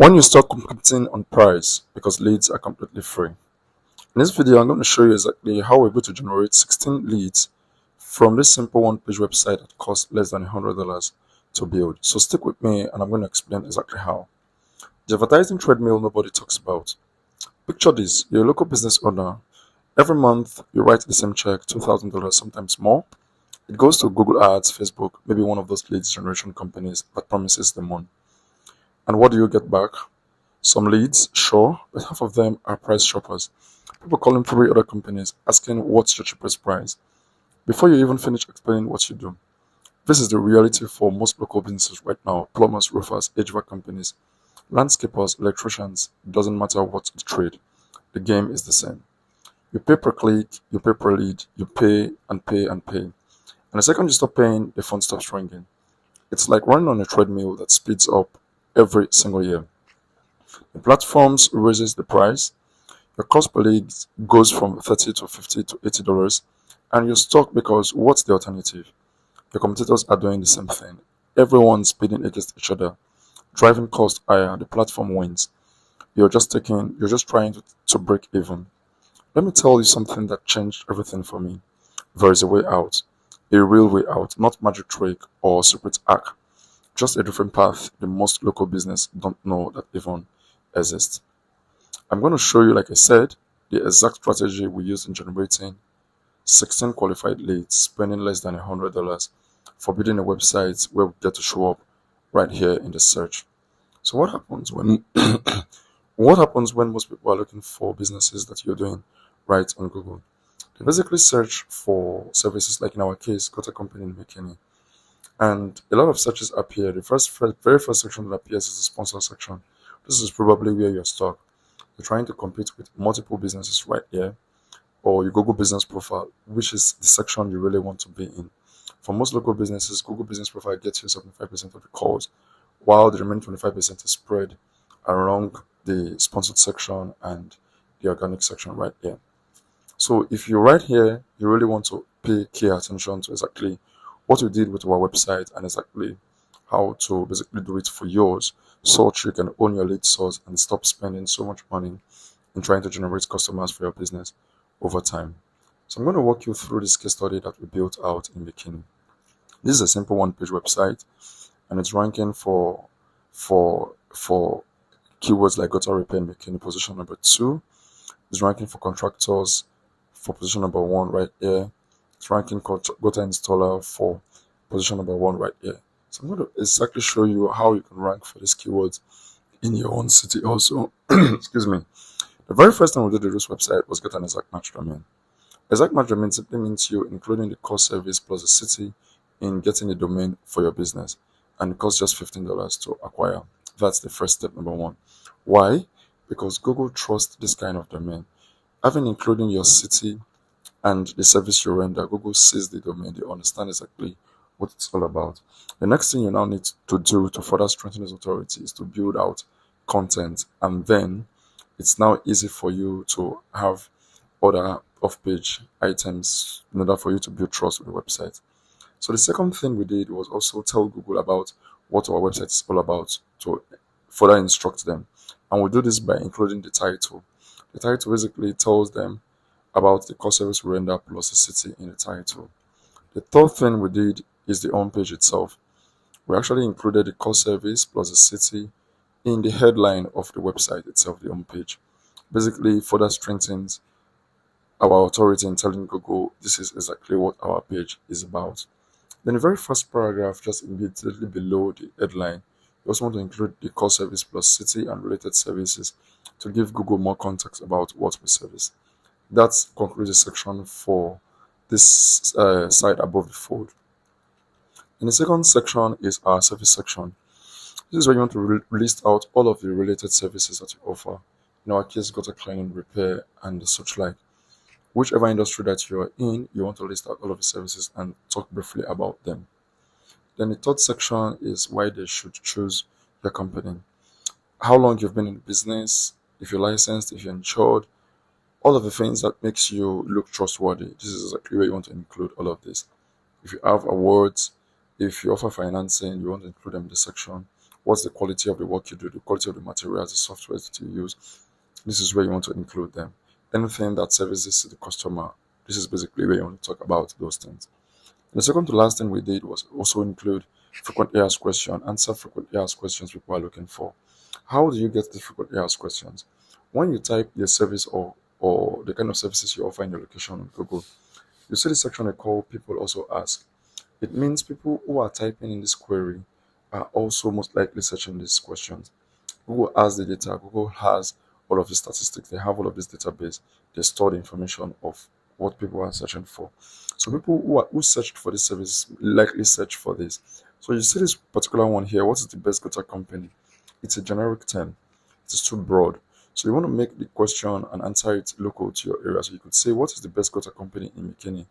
When you start competing on price because leads are completely free. In this video, I'm going to show you exactly how we're able to generate 16 leads from this simple one-page website that costs less than $100 to build. So stick with me and I'm going to explain exactly how. The advertising treadmill nobody talks about. Picture this, you're a local business owner. Every month, you write the same check, $2,000, sometimes more. It goes to Google Ads, Facebook, maybe one of those leads generation companies that promises the money. And what do you get back? Some leads, sure, but half of them are price shoppers. People calling 3 other companies asking what's your cheapest price before you even finish explaining what you do. This is the reality for most local businesses right now: plumbers, roofers, HVAC companies, landscapers, electricians. It doesn't matter what the trade, the game is the same. You pay per click, you pay per lead, you pay and pay and pay. And the second you stop paying, the phone stops ringing. It's like running on a treadmill that speeds up every single year. The platforms raises the price. Your cost per lead goes from 30 to 50 to $80, and you're stuck because what's the alternative? Your competitors are doing the same thing. Everyone's bidding against each other, driving cost higher. The platform wins. You're just trying to break even. Let me tell you something that changed everything for me. There is a way out, a real way out, not magic trick or secret hack, just a different path the most local business don't know that even exists. I'm going to show you, like I said, the exact strategy we use in generating 16 qualified leads, spending less than $100 for building a website where we get to show up right here in the search. So what happens when what happens when most people are looking for businesses that you're doing right on Google? They basically search for services, like in our case, got a company in McKinney. And a lot of searches appear. The very first section that appears is the sponsor section. This is probably where you're stuck. You're trying to compete with multiple businesses right here, or your Google Business Profile, which is the section you really want to be in. For most local businesses, Google Business Profile gets you 75% of the calls, while the remaining 25% is spread along the sponsored section and the organic section right here. So if you're right here, you really want to pay key attention to exactly what we did with our website and exactly how to basically do it for yours, so that you can own your lead source and stop spending so much money in trying to generate customers for your business over time. So I'm going to walk you through this case study that we built out in Bikini. This is a simple one-page website, and it's ranking for keywords like gutter repair in Bikini, position number 2. It's ranking for contractors for position number 1 right here. It's ranking gutter installer for position number 1 right here. So I'm going to exactly show you how you can rank for these keywords in your own city also. Excuse me. The very first time we did this website was get an exact match domain. Exact match domain simply means you including the core service plus the city in getting a domain for your business, and it costs just $15 to acquire. That's the first step, number 1. Why? Because Google trusts this kind of domain. Having including your city and the service you render, Google sees the domain, they understand exactly what it's all about. The next thing you now need to do to further strengthen this authority is to build out content, and then it's now easy for you to have other off-page items in order for you to build trust with the website. So the second thing we did was also tell Google about what our website is all about to further instruct them. And we do this by including the title. The title basically tells them about the core service we render plus the city in the title. The third thing we did is the home page itself. We actually included the core service plus the city in the headline of the website itself, the home page. Basically, further strengthens our authority in telling Google this is exactly what our page is about. Then the very first paragraph, just immediately below the headline, you also want to include the core service plus city and related services to give Google more context about what we service. That concludes the section for this side above the fold. In the second section is our service section. This is where you want to list out all of the related services that you offer. In our case, gutter cleaning, repair, and such like. Whichever industry that you are in, you want to list out all of the services and talk briefly about them. Then the third section is why they should choose your company. How long you've been in business, if you're licensed, if you're insured, all of the things that makes you look trustworthy. This is exactly where you want to include all of this. If you have awards, if you offer financing, you want to include them in the section. what's the quality of the work you do, the quality of the materials, the software that you use. This is where you want to include them. Anything that services the customer, this is basically where you want to talk about those things. The second to last thing we did was also include frequently asked questions, answer frequently asked questions people are looking for. How do you get the frequently asked questions? When you type your service or the kind of services you offer in your location on Google, you see the section they call people also ask. It means people who are typing in this query are also most likely searching these questions. Google has the data, Google has all of the statistics, they have all of this database, they store the information of what people are searching for. So people who searched for this service likely search for this. So you see this particular one here, what is the best gutter company? It's a generic term. It is too broad. So you want to make the question and answer it local to your area. So you could say, what is the best gutter company in McKinney?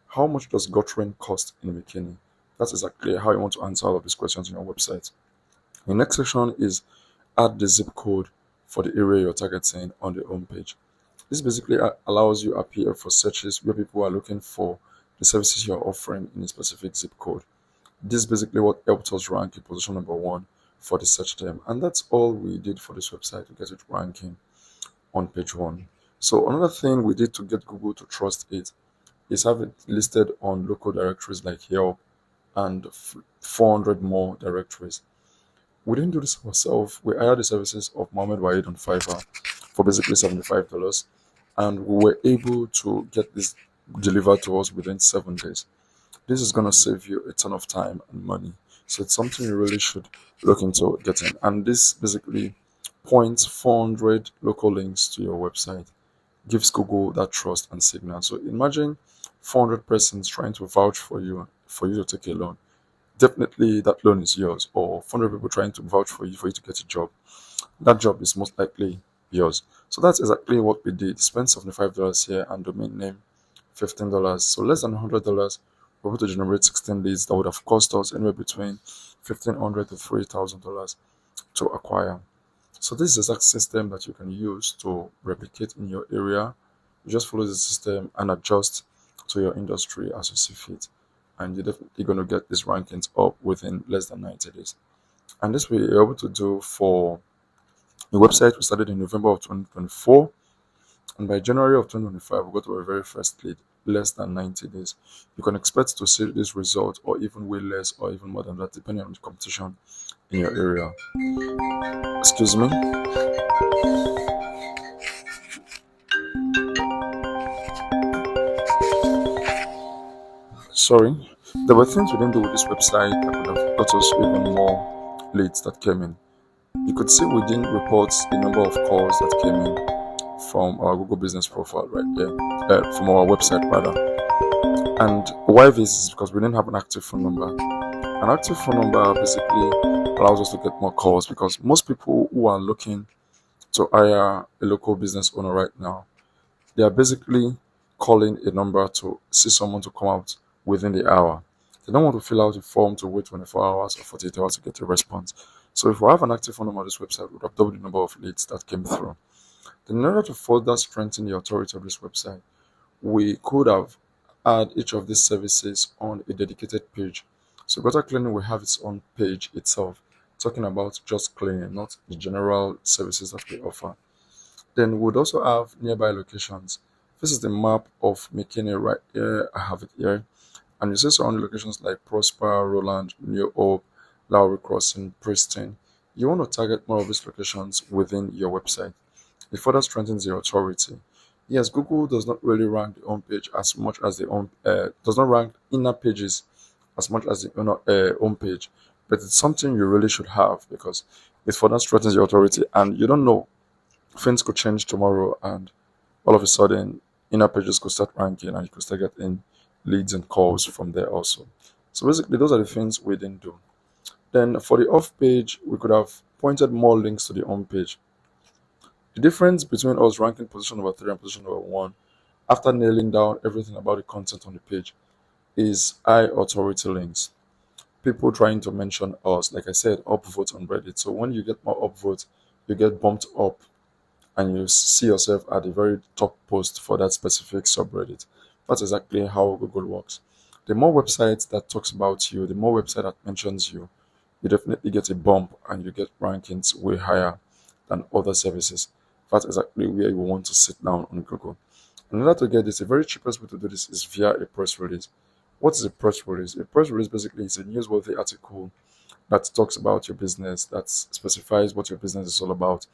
How much does guttering cost in McKinney? That's exactly how you want to answer all of these questions on your website. The next section is add the zip code for the area you're targeting on the home page. This basically allows you appear for searches where people are looking for the services you're offering in a specific zip code. This is basically what helped us rank in position number one for the search term. And that's all we did for this website to get it ranking on page one. So another thing we did to get Google to trust it is have it listed on local directories like Yelp and 400 more directories. We didn't do this ourselves. We hired the services of Mohammed Waheed on Fiverr for basically $75, and we were able to get this delivered to us within 7 days. This is going to save you a ton of time and money. So it's something you really should look into getting. And this basically points 400 local links to your website, gives Google that trust and signal. So imagine 400 persons trying to vouch for you to take a loan. Definitely that loan is yours, or 400 people trying to vouch for you to get a job. That job is most likely yours. So that's exactly what we did. Spend $75 here and domain name $15. So less than $100, we're able to generate 16 leads that would have cost us anywhere between $1,500 to $3,000 to acquire. So this is the exact system that you can use to replicate in your area. You just follow the system and adjust to your industry as you see fit. And you're definitely going to get these rankings up within less than 90 days. And this we are able to do for the website. We started in November of 2024. And by January of 2025, we got to our very first lead, less than 90 days. You can expect to see this result or even way less or even more than that, depending on the competition in your area. Excuse me. Sorry. There were things we didn't do with this website that could have got us even more leads that came in. You could see we didn't report the number of calls that came in from our Google Business Profile right there, from our website rather. And why this is because we didn't have an active phone number. An active phone number basically allows us to get more calls because most people who are looking to hire a local business owner right now, they are basically calling a number to see someone to come out within the hour. They don't want to fill out a form to wait 24 hours or 48 hours to get a response. So if we have an active phone number on this website, we would have doubled the number of leads that came through. Then in order to further strengthen the authority of this website, we could have had each of these services on a dedicated page. So gutter cleaning will have its own page itself, talking about just cleaning, not the general services that we offer. Then we would also have nearby locations. This is the map of McKinney right here. I have it here. And you see surrounding locations like Prosper, Roland, New Hope, Lowry Crossing, Preston. You want to target more of these locations within your website. It further strengthens your authority. Yes, Google does not really rank the home page as much as the does not rank inner pages as much as the home page, but it's something you really should have because it further strengthens your authority, and you don't know, things could change tomorrow, and all of a sudden inner pages could start ranking, and you could start getting leads and calls from there also. So basically, those are the things we didn't do. Then for the off page, we could have pointed more links to the home page. The difference between us ranking position number three and position number one, after nailing down everything about the content on the page, is high authority links. People trying to mention us, like I said, upvotes on Reddit. So when you get more upvotes, you get bumped up and you see yourself at the very top post for that specific subreddit. That's exactly how Google works. The more websites that talks about you, the more website that mentions you, you definitely get a bump and you get rankings way higher than other services. That's exactly where you want to sit down on Google. In order to get this, the very cheapest way to do this is via a press release. What is a press release? A press release basically is a newsworthy article that talks about your business, that specifies what your business is all about.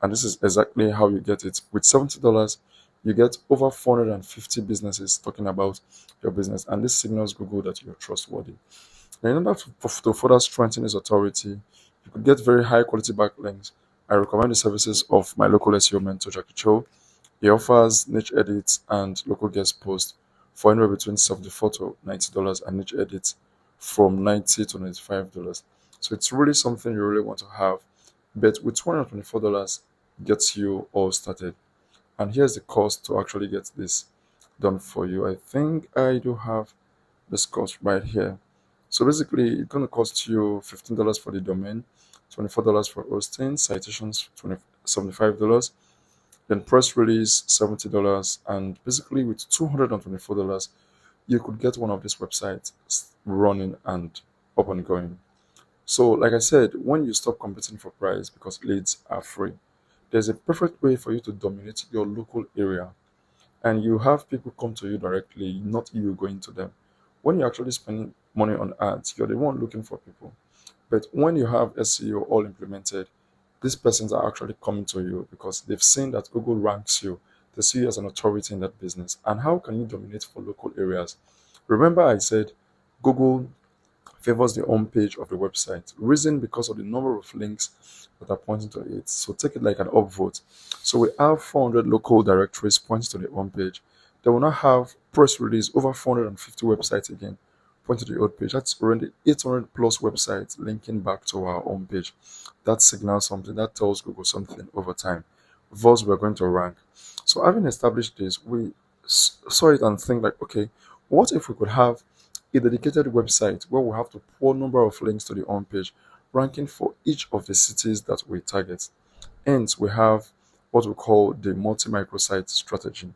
And this is exactly how you get it. With $70, you get over 450 businesses talking about your business. And this signals Google that you're trustworthy. Now, in order to further strengthen its authority, you could get very high quality backlinks. I recommend the services of my local SEO mentor, Jackie Cho. He offers niche edits and local guest posts for anywhere between $74 to $90 and niche edits from $90 to $95. So it's really something you really want to have. But with $224 gets you all started. And here's the cost to actually get this done for you. I think I do have this cost right here. So basically, it's going to cost you $15 for the domain, $24 for hosting, citations, $75, then press release, $70, and basically with $224, you could get one of these websites running and up and going. So, like I said, when you stop competing for price because leads are free, there's a perfect way for you to dominate your local area and you have people come to you directly, not you going to them. When you're actually spending money on ads, you're the one looking for people. But when you have SEO all implemented, these persons are actually coming to you because they've seen that Google ranks you. They see you as an authority in that business. And how can you dominate for local areas? Remember, I said Google favors the home page of the website. Reason because of the number of links that are pointing to it. So take it like an upvote. So we have 400 local directories pointing to the home page. They will now have press release over 450 websites again point to the old page. That's already 800 plus websites linking back to our home page. That signals something, that tells Google something over time. Thus, we're going to rank. So, having established this, we saw it and think like, okay, what if we could have a dedicated website where we have to pour number of links to the home page, ranking for each of the cities that we target. Hence, we have what we call the multi-microsite strategy.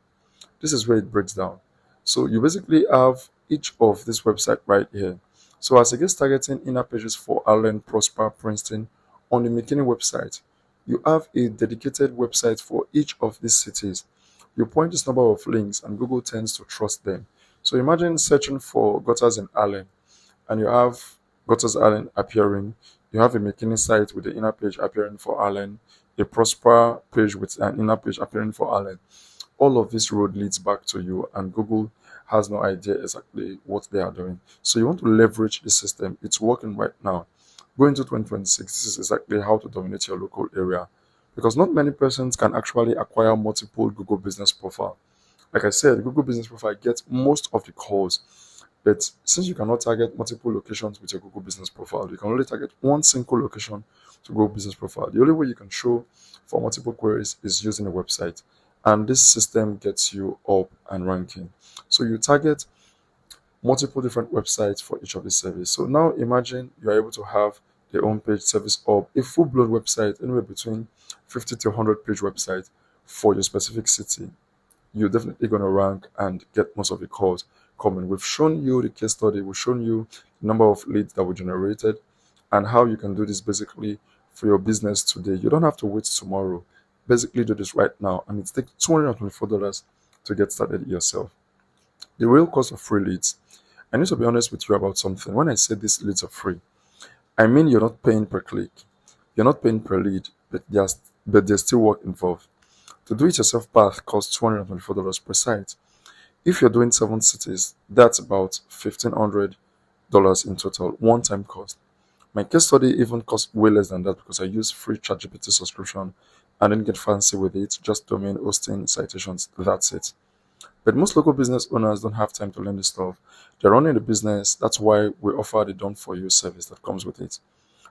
This is where it breaks down. So you basically have each of this website right here. So as against targeting inner pages for Allen, Prosper, Princeton, on the McKinney website, you have a dedicated website for each of these cities. You point this number of links and Google tends to trust them. So imagine searching for gutters in Allen and you have gutters Allen appearing. You have a McKinney site with the inner page appearing for Allen, a Prosper page with an inner page appearing for Allen. All of this road leads back to you and Google has no idea exactly what they are doing. So you want to leverage the system. It's working right now. Going to 2026, this is exactly how to dominate your local area because not many persons can actually acquire multiple Google business profile. Like I said, Google business profile gets most of the calls, but since you cannot target multiple locations with your Google business profile, you can only target one single location to Google business profile. The only way you can show for multiple queries is using a website, and this system gets you up and ranking. So you target multiple different websites for each of the service. So now imagine you are able to have the homepage service up, a full-blown website, anywhere between 50 to 100 page website for your specific city. You're definitely going to rank and get most of the calls coming. We've shown you the case study, we've shown you the number of leads that were generated and how you can do this basically for your business today. You don't have to wait tomorrow. Basically, do this right now, and it takes $224 to get started yourself. The real cost of free leads. I need to be honest with you about something. When I say these leads are free, I mean you're not paying per click, you're not paying per lead, but there's still work involved. To do it yourself path costs $224 per site. If you're doing 7 cities, that's about $1,500 in total, one time cost. My case study even cost way less than that because I use free ChatGPT subscription and didn't get fancy with it, just domain hosting, citations, that's it. But most local business owners don't have time to learn this stuff. They're running the business, that's why we offer the done for you service that comes with it.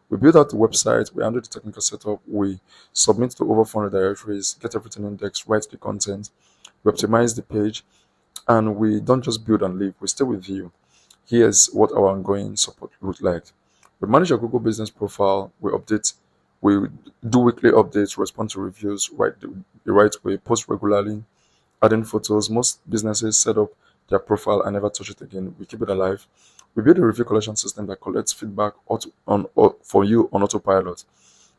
We build out the website, we handle the technical setup, we submit to over 400 directories, get everything indexed, write the content, we optimize the page, and we don't just build and leave, we stay with you. Here's what our ongoing support looks like. We manage your Google business profile, we do weekly updates, respond to reviews, write the right way, post regularly, adding photos. Most businesses set up their profile and never touch it again. We keep it alive. We build a review collection system that collects feedback for you on autopilot.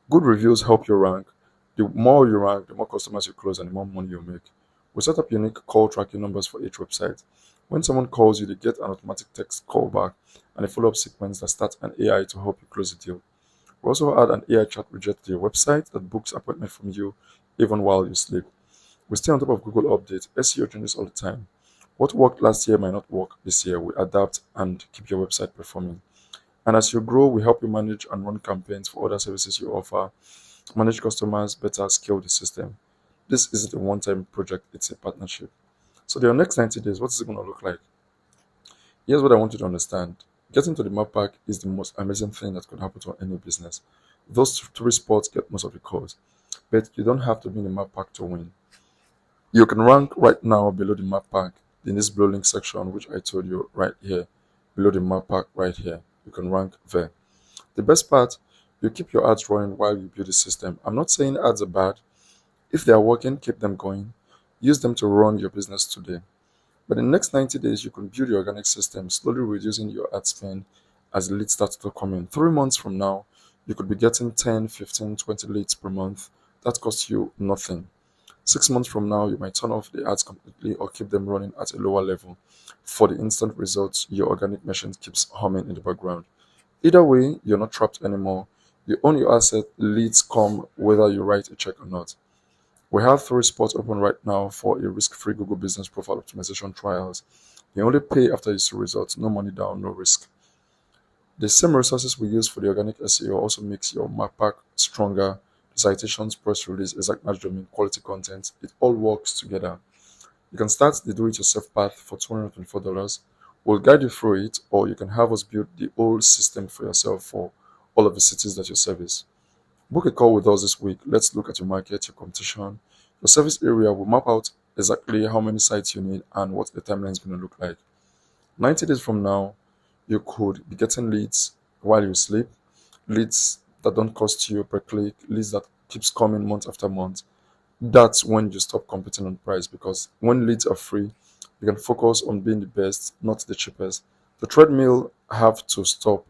Good reviews help you rank. The more you rank, the more customers you close and the more money you make. We set up unique call tracking numbers for each website. When someone calls you, they get an automatic text call back and a follow-up sequence that starts an AI to help you close the deal. We also add an AI chat widget to your website that books appointment from you even while you sleep. We stay on top of Google updates. SEO changes all the time. What worked last year might not work this year. We adapt and keep your website performing. And as you grow, we help you manage and run campaigns for other services you offer, manage customers, better scale the system. This isn't a one-time project, it's a partnership. So the next 90 days, what is it going to look like? Here's what I want you to understand. Getting to the map pack is the most amazing thing that could happen to any business. Those three spots get most of the calls, but you don't have to be in the map pack to win. You can rank right now below the map pack in this blue link section, which I told you right here, below the map pack right here. You can rank there. The best part, you keep your ads running while you build the system. I'm not saying ads are bad. If they are working, keep them going. Use them to run your business today. But in the next 90 days, you can build your organic system, slowly reducing your ad spend as the leads start to come in. 3 months from now, you could be getting 10, 15, 20 leads per month. That costs you nothing. 6 months from now, you might turn off the ads completely or keep them running at a lower level. For the instant results, your organic machine keeps humming in the background. Either way, you're not trapped anymore. You own your asset, leads come whether you write a check or not. We have 3 spots open right now for a risk-free Google Business Profile Optimization trials. You only pay after you see results, no money down, no risk. The same resources we use for the organic SEO also makes your map pack stronger. The citations, press release, exact match domain, quality content, it all works together. You can start the do-it-yourself path for $224. We'll guide you through it, or you can have us build the whole system for yourself for all of the cities that you service. Book a call with us this week. Let's look at your market, your competition, your service area. We'll map out exactly how many sites you need and what the timeline is going to look like. 90 days from now, you could be getting leads while you sleep, leads that don't cost you per click, leads that keeps coming month after month. That's when you stop competing on price, because when leads are free, you can focus on being the best, not the cheapest. The treadmill have to stop.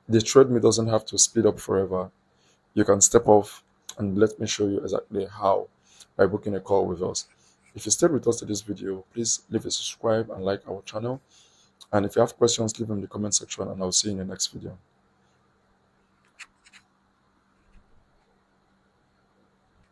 The treadmill doesn't have to speed up forever. You can step off, and let me show you exactly how by booking a call with us. If you stayed with us to this video, please leave a subscribe and like our channel. And if you have questions, leave them in the comment section, and I'll see you in the next video.